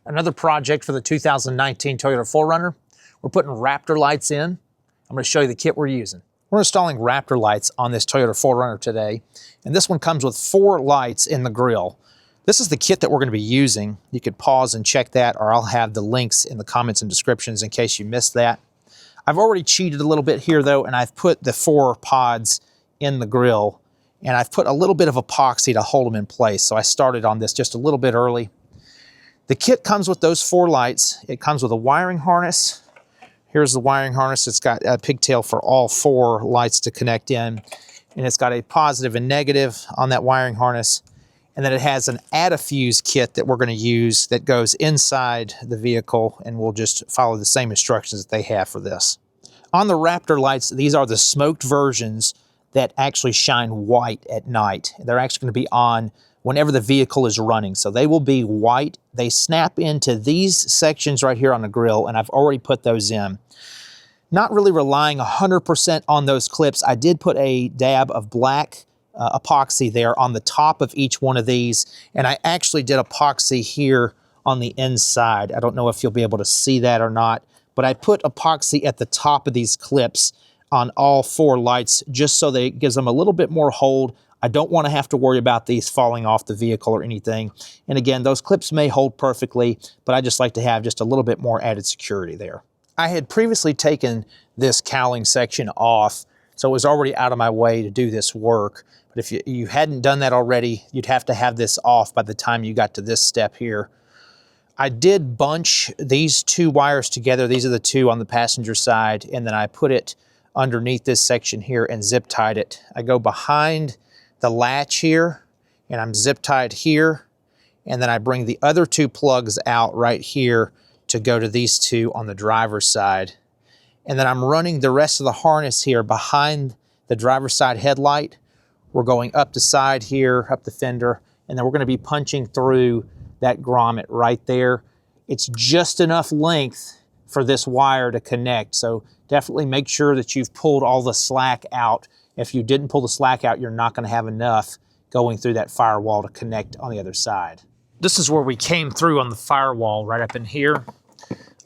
Another project for the 2019 Toyota 4Runner. We're putting Raptor lights in. I'm going to show you the kit we're using. We're installing Raptor lights on this Toyota 4Runner today, and this one comes with 4 lights in the grille. This is the kit that we're going to be using. You could pause and check that, or I'll have the links in the comments and descriptions in case you missed that. I've already cheated a little bit here though, and I've put the 4 pods in the grille, and I've put a little bit of epoxy to hold them in place. So I started on this just a little bit early. The kit comes with those 4 lights. It comes with a wiring harness. Here's the wiring harness. It's got a pigtail for all 4 lights to connect in, and it's got a positive and negative on that wiring harness. And then it has an add-a-fuse kit that we're going to use that goes inside the vehicle, and we'll just follow the same instructions that they have for this. On the Raptor lights, these are the smoked versions that actually shine white at night. They're actually going to be on whenever the vehicle is running. So they will be white. They snap into these sections right here on the grill, and I've already put those in. Not really relying 100% on those clips. I did put a dab of black epoxy there on the top of each one of these, and I actually did epoxy here on the inside. I don't know if you'll be able to see that or not, but I put epoxy at the top of these clips on all 4 lights just so that it gives them a little bit more hold. I don't want to have to worry about these falling off the vehicle or anything. And again, those clips may hold perfectly, but I just like to have just a little bit more added security there. I had previously taken this cowling section off, so it was already out of my way to do this work. But if you hadn't done that already, you'd have to have this off by the time you got to this step here. I did bunch these 2 wires together. These are the 2 on the passenger side, and then I put it underneath this section here and zip tied it. I go behind the latch here, and I'm zip tied here, and then I bring the other 2 plugs out right here to go to these 2 on the driver's side. And then I'm running the rest of the harness here behind the driver's side headlight. We're going up the side here, up the fender, and then we're going to be punching through that grommet right there. It's just enough length for this wire to connect, so definitely make sure that you've pulled all the slack out. If you didn't pull the slack out, you're not going to have enough going through that firewall to connect on the other side. This is where we came through on the firewall right up in here.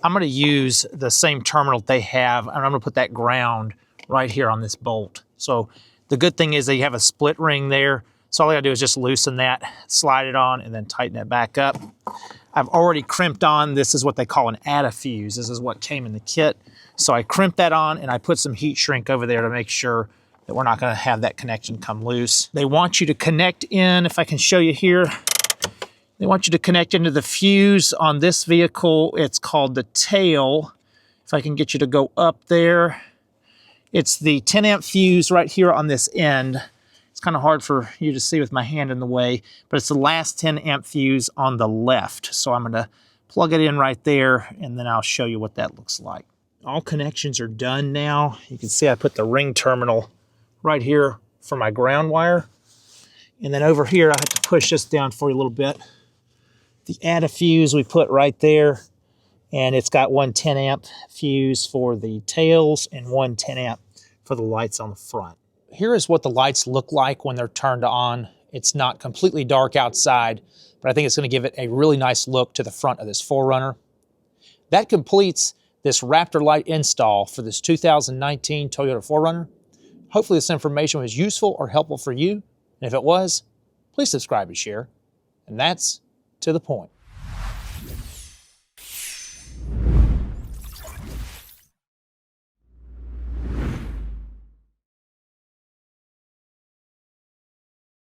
I'm going to use the same terminal they have, and I'm going to put that ground right here on this bolt. So the good thing is that you have a split ring there. So all I got to do is just loosen that, slide it on, and then tighten it back up. I've already crimped on. This is what they call an add-a-fuse. This is what came in the kit. So I crimped that on, and I put some heat shrink over there to make sure that we're not going to have that connection come loose. They want you to connect in, if I can show you here, they want you to connect into the fuse on this vehicle. It's called the tail. If I can get you to go up there. It's the 10 amp fuse right here on this end. It's kind of hard for you to see with my hand in the way, but it's the last 10 amp fuse on the left. So I'm going to plug it in right there, and then I'll show you what that looks like. All connections are done now. You can see I put the ring terminal right here for my ground wire. And then over here, I have to push this down for you a little bit. The add-a-fuse we put right there, and it's got one 10 amp fuse for the tails and one 10 amp for the lights on the front. Here is what the lights look like when they're turned on. It's not completely dark outside, but I think it's going to give it a really nice look to the front of this 4Runner. That completes this Raptor light install for this 2019 Toyota 4Runner. Hopefully this information was useful or helpful for you. And if it was, please subscribe and share. And that's to the point.